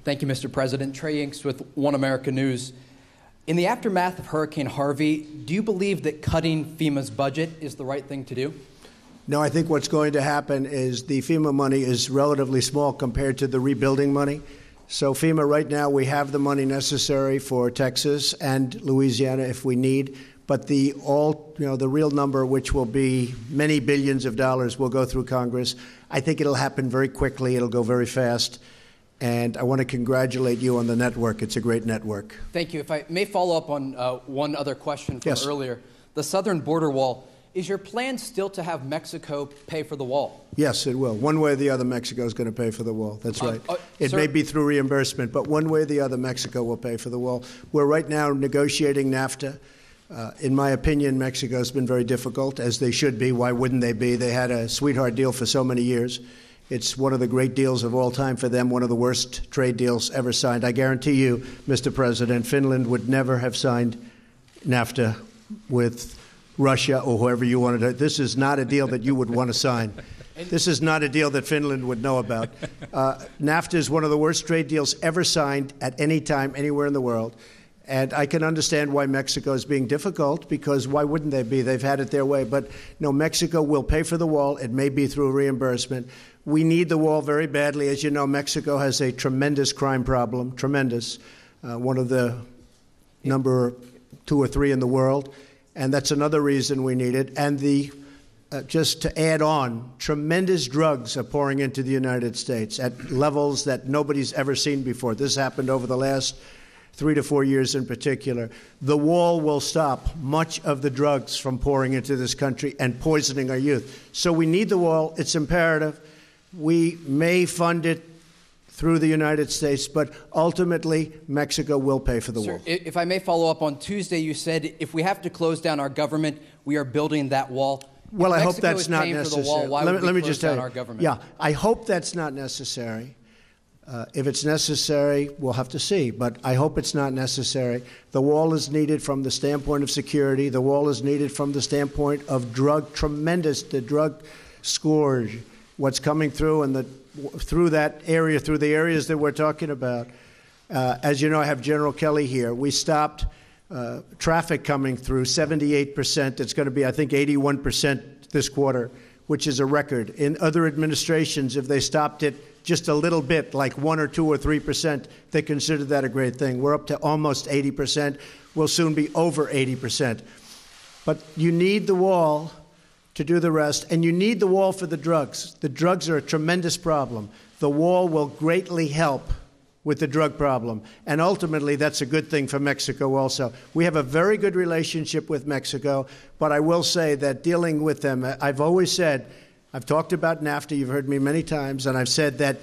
Thank you, Mr. President. Trey Inks with One America News. In the aftermath of Hurricane Harvey, do you believe that cutting FEMA's budget is the right thing to do? No, I think what's going to happen is the FEMA money is relatively small compared to the rebuilding money. So FEMA right now, we have the money necessary for Texas and Louisiana if we need, but the real number, which will be many billions of dollars, will go through Congress. I think it'll happen very quickly. It'll go very fast. And I want to congratulate you on the network. It's a great network. Thank you. If I may follow up on one other question from earlier. The southern border wall, is your plan still to have Mexico pay for the wall? Yes, it will. One way or the other, Mexico is going to pay for the wall. That's right. It may be through reimbursement, but one way or the other, Mexico will pay for the wall. We're right now negotiating NAFTA. In my opinion, Mexico has been very difficult, as they should be. Why wouldn't they be? They had a sweetheart deal for so many years. It's one of the great deals of all time for them, one of the worst trade deals ever signed. I guarantee you, Mr. President, Finland would never have signed NAFTA with Russia or whoever you wanted to. This is not a deal that you would want to sign. This is not a deal that Finland would know about. NAFTA is one of the worst trade deals ever signed at any time, anywhere in the world. And I can understand why Mexico is being difficult, because why wouldn't they be? They've had it their way. But no, Mexico will pay for the wall. It may be through reimbursement. We need the wall very badly. As you know, Mexico has a tremendous crime problem, tremendous, one of the number 2 or 3 in the world. And that's another reason we need it. And just to add on, tremendous drugs are pouring into the United States at levels that nobody's ever seen before. This happened over the last 3 to 4 years in particular. The wall will stop much of the drugs from pouring into this country and poisoning our youth. So we need the wall. It's imperative. We may fund it through the United States, but ultimately Mexico will pay for the wall. If I may follow up, on Tuesday you said if we have to close down our government, we are building that wall. Well, I hope that's not necessary. Let me just tell you. Yeah, I hope that's not necessary. If it's necessary, we'll have to see, but I hope it's not necessary. The wall is needed from the standpoint of security. The wall is needed from the standpoint of the drug scourge, what's coming through and through that area, through the areas that we're talking about. As you know, I have General Kelly here. We stopped traffic coming through 78%. It's going to be, I think, 81% this quarter, which is a record. In other administrations, if they stopped it just a little bit, like 1 or 2 or 3%, they consider that a great thing. We're up to almost 80%. We'll soon be over 80%. But you need the wall to do the rest, and you need the wall for the drugs. The drugs are a tremendous problem. The wall will greatly help with the drug problem, and ultimately that's a good thing for Mexico also. We have a very good relationship with Mexico, but I will say that dealing with them, I've always said, I've talked about NAFTA, you've heard me many times, and I've said that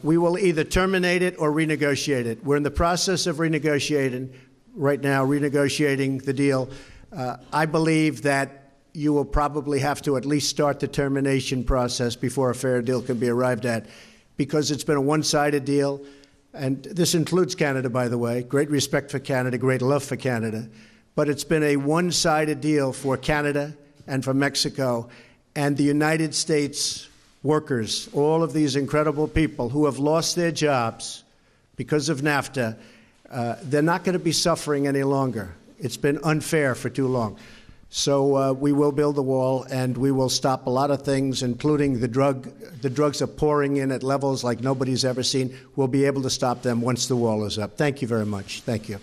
we will either terminate it or renegotiate it. We're in the process of renegotiating right now, renegotiating the deal. I believe that you will probably have to at least start the termination process before a fair deal can be arrived at, because it's been a one-sided deal. And this includes Canada, by the way. Great respect for Canada, great love for Canada. But it's been a one-sided deal for Canada and for Mexico. And the United States workers, all of these incredible people who have lost their jobs because of NAFTA, they're not going to be suffering any longer. It's been unfair for too long. So we will build the wall, and we will stop a lot of things, including the drugs are pouring in at levels like nobody's ever seen. We'll be able to stop them once the wall is up. Thank you very much. Thank you.